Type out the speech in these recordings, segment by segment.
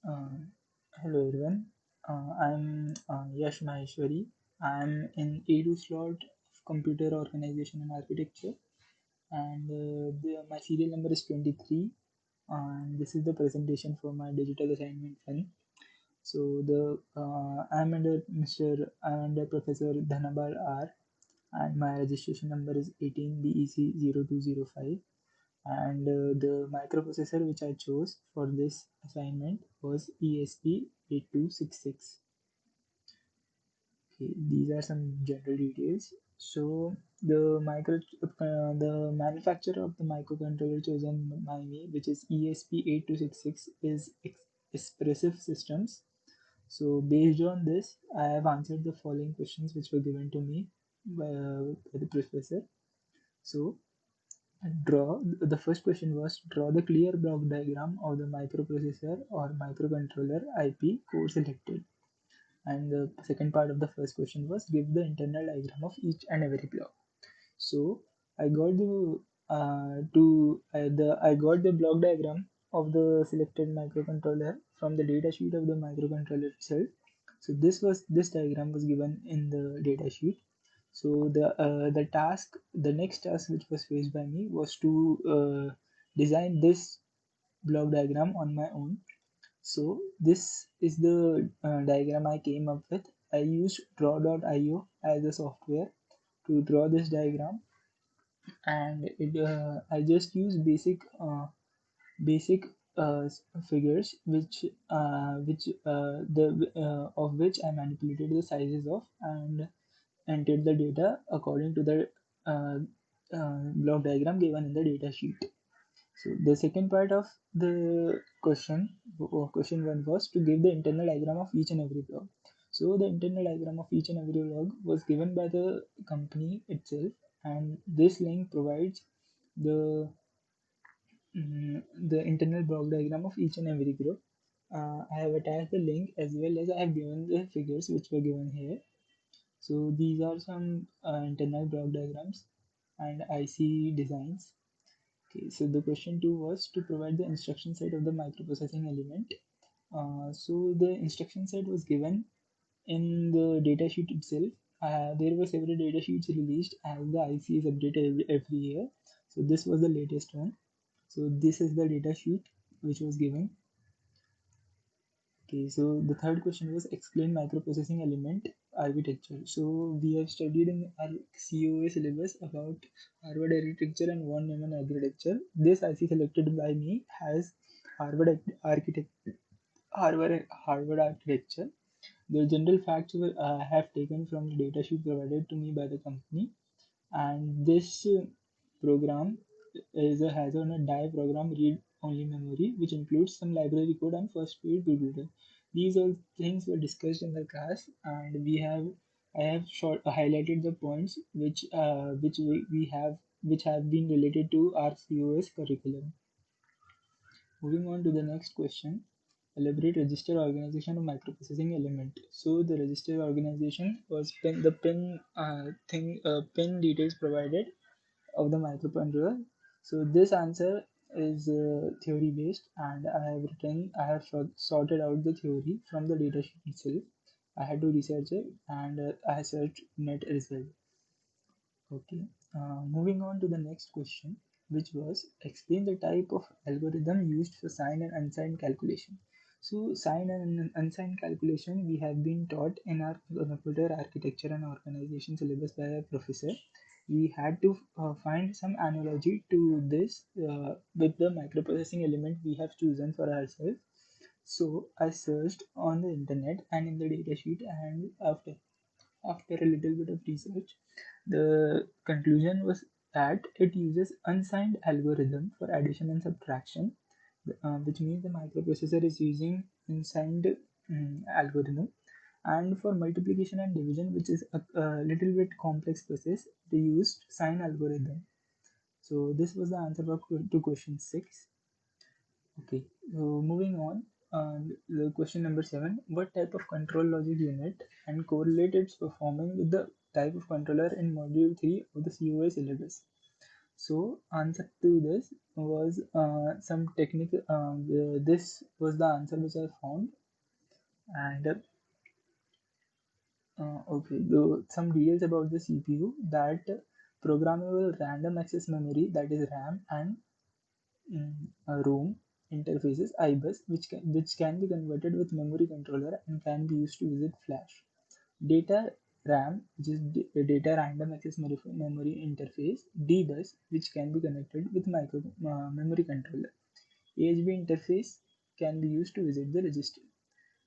Uh, Hello everyone. I'm Yash Maheshwari. I'm in A2 slot of Computer Organization and Architecture, and my serial number is 23. And this is the presentation for my digital assignment one. So I'm under Professor Dhanabal R, and my registration number is 18BEC0205. And the microprocessor which I chose for this assignment was ESP8266. Okay, these are some general details. So the manufacturer of the microcontroller chosen by me, which is ESP8266, is Expressive Systems. So based on this, I have answered the following questions which were given to me by the professor. So the first question was draw the clear block diagram of the microprocessor or microcontroller IP core selected. And the second part of the first question was give the internal diagram of each and every block. So I got the block diagram of the selected microcontroller from the data sheet of the microcontroller itself. So this diagram was given in the data sheet. So the next task which was faced by me was to design this block diagram on my own. So this is the diagram I came up with. I used draw.io as a software to draw this diagram, and I just use basic figures of which I manipulated the sizes of and entered the data according to the uh, block diagram given in the data sheet. So the second part of the question one was to give the internal diagram of each and every block. So the internal diagram of each and every block was given by the company itself, and this link provides the the internal block diagram of each and every group. I have attached the link as well as I have given the figures which were given here. So these are some internal block diagrams and IC designs. Okay, so the question two was to provide the instruction set of the microprocessing element. So the instruction set was given in the datasheet itself. There were several datasheets released as the IC is updated every year. So this was the latest one. So this is the datasheet which was given. Okay, so the third question was explain microprocessing element architecture. So we have studied in our COA syllabus about Harvard architecture and von Neumann architecture. This IC selected by me has architect Harvard architecture. The general facts I have taken from the datasheet provided to me by the company, and this program has on a die program read only memory which includes some library code and first speed tutorial. These all things were discussed in the class, and I have highlighted the points which have been related to our COS curriculum. Moving on to the next question, elaborate register organization of microprocessing element. So the register organization was pin details provided of the microcontroller. So this answer is theory based, and I have sorted out the theory from the datasheet itself. I had to research it, and I searched net as well. Okay, moving on to the next question, which was explain the type of algorithm used for sign and unsigned calculation. So, sign and unsigned calculation we have been taught in our computer architecture and organization syllabus by a professor. We had to find some analogy to this with the microprocessing element we have chosen for ourselves. So, I searched on the internet and in the datasheet, and after a little bit of research, the conclusion was that it uses unsigned algorithm for addition and subtraction, which means the microprocessor is using unsigned algorithm. And for multiplication and division, which is a little bit complex process, they used sign algorithm. So this was the answer to question 6. Okay, so moving on, the question number 7, what type of control logic unit and correlate its performing with the type of controller in module 3 of the COA syllabus? So answer to this was some technical. This was the answer which I found, and okay, some details about the CPU, that programmable random access memory, that is RAM, and ROM interfaces IBUS, which can be converted with memory controller and can be used to visit flash. Data RAM, which is data random access memory interface, DBus, which can be connected with micro memory controller. AHB interface can be used to visit the register.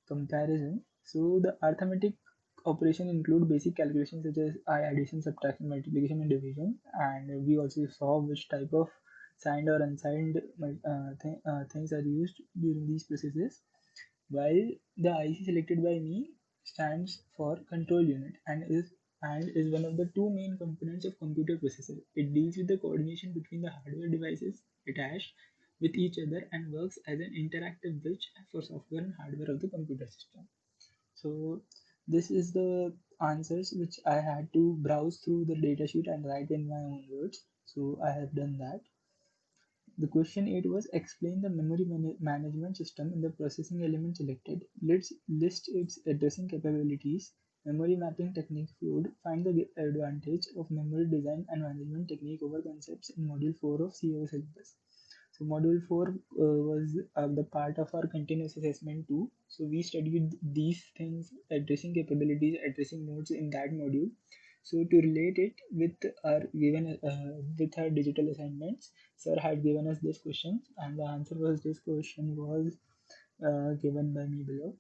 Comparison. So the arithmetic operation include basic calculations such as addition, subtraction, multiplication, and division. And we also saw which type of signed or unsigned things are used during these processes. While the IC selected by me stands for control unit and is one of the two main components of computer processor. It deals with the coordination between the hardware devices attached with each other and works as an interactive bridge for software and hardware of the computer system. So this is the answers which I had to browse through the datasheet and write in my own words. So I have done that. The question 8 was explain the memory management system in the processing element selected. Let's list its addressing capabilities. Memory mapping technique flowed. Find the advantage of memory design and management technique over concepts in module 4 of CO syllabus. So module 4 was the part of our continuous assessment too. So we studied these things, addressing capabilities, addressing modes in that module. So to relate it with our digital assignments, sir had given us this question, and the answer was this question was given by me below.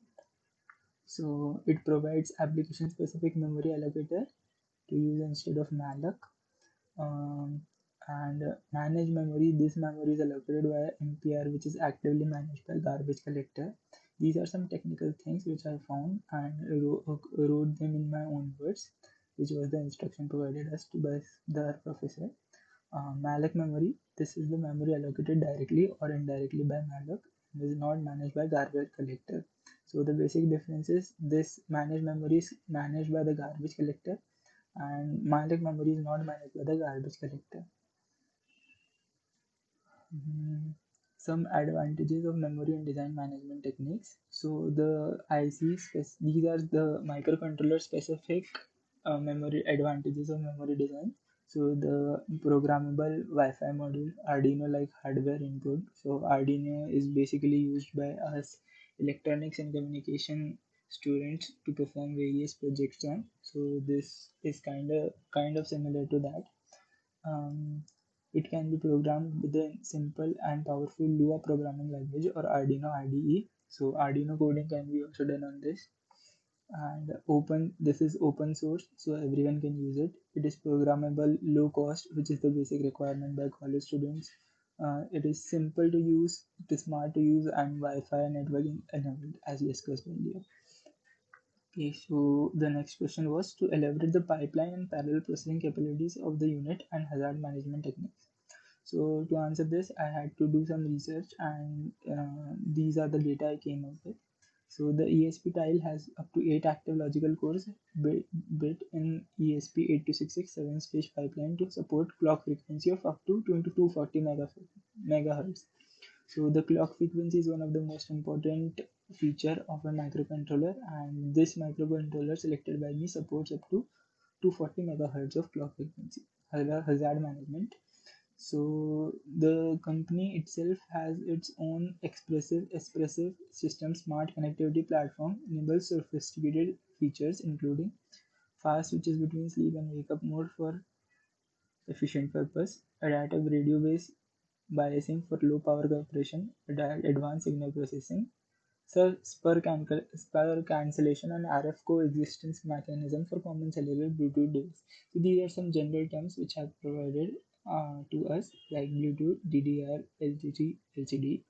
So it provides application specific memory allocator to use instead of malloc. um, and manage memory. This memory is allocated via MPR, which is actively managed by garbage collector. These are some technical things which I found and wrote them in my own words, which was the instruction provided us to by the professor. Malloc memory. This is the memory allocated directly or indirectly by malloc and is not managed by garbage collector. So the basic difference is this managed memory is managed by the garbage collector and malloc memory is not managed by the garbage collector. Some advantages of memory and design management techniques. So the these are the microcontroller specific memory advantages of memory design. So the programmable Wi-Fi module, Arduino like hardware input. So Arduino is basically used by us electronics and communication students to perform various projects on. So this is kind of similar to that. um, it can be programmed with a simple and powerful Lua programming language or Arduino IDE. So Arduino coding can be also done on this. And this is open source, so everyone can use it. It is programmable, low cost, which is the basic requirement by college students. It is simple to use, it is smart to use, and Wi-Fi networking enabled, as discussed earlier. Okay, so the next question was to elaborate the pipeline and parallel processing capabilities of the unit and hazard management techniques. So to answer this, I had to do some research, and these are the data I came up with. So the ESP tile has up to 8 active logical cores built in ESP8266 7-stage pipeline to support clock frequency of up to 2240 megahertz. So the clock frequency is one of the most important feature of a microcontroller, and this microcontroller selected by me supports up to 240 megahertz of clock frequency. Hazard management. So the company itself has its own expressive system smart connectivity platform, enables sophisticated features including fast switches between sleep and wake up mode for efficient purpose, adaptive radio based biasing for low power operation, advanced signal processing, so spur cancellation and RF coexistence mechanism for common cellular Bluetooth device. So these are some general terms which are provided to us like Bluetooth, DDR, LTG, LCD.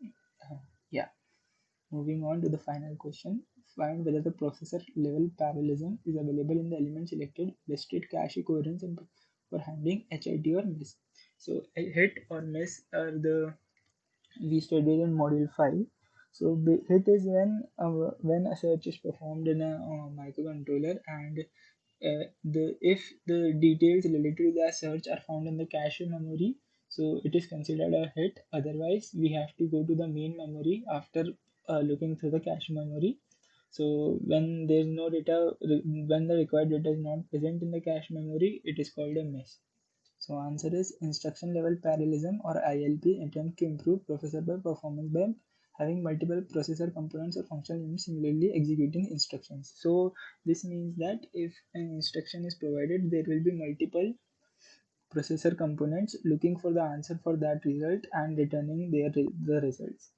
Yeah. Moving on to the final question. Find whether the processor level parallelism is available in the element selected, illustrate cache coherence and for handling HIT or miss. So hit or miss are the we studied in module 5. So hit is when a search is performed in a microcontroller and the if the details related to the search are found in the cache memory, So it is considered a hit. Otherwise, we have to go to the main memory after looking through the cache memory. So when there is no data, when the required data is not present in the cache memory, it is called a miss. So answer is instruction level parallelism, or ILP, attempt to improve processor performance by having multiple processor components or functional units similarly executing instructions. So this means that if an instruction is provided, there will be multiple processor components looking for the answer for that result and returning the results.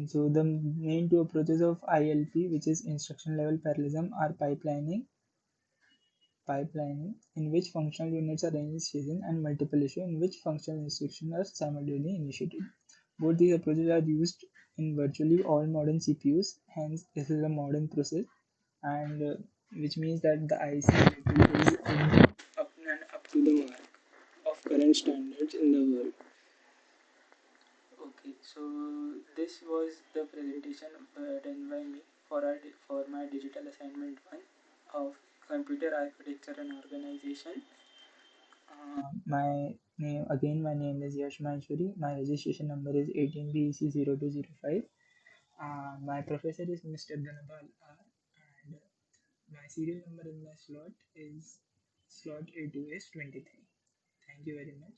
So the main two approaches of ILP, which is instruction level parallelism, are pipelining, in which functional units are initiated, and multiple issue, in which functional instructions are simultaneously initiated. Both these approaches are used in virtually all modern CPUs. Hence, this is a modern process, and which means that the IC is up and up to the mark of current standards in the world. Okay, so this was the presentation done by me for my digital assignment one of computer architecture and organization. My name is Yash Maheshwari. My registration number is 18BEC0205. My professor is Mr. Dhanabal R, and my serial number in my slot is slot A2S23. Thank you very much.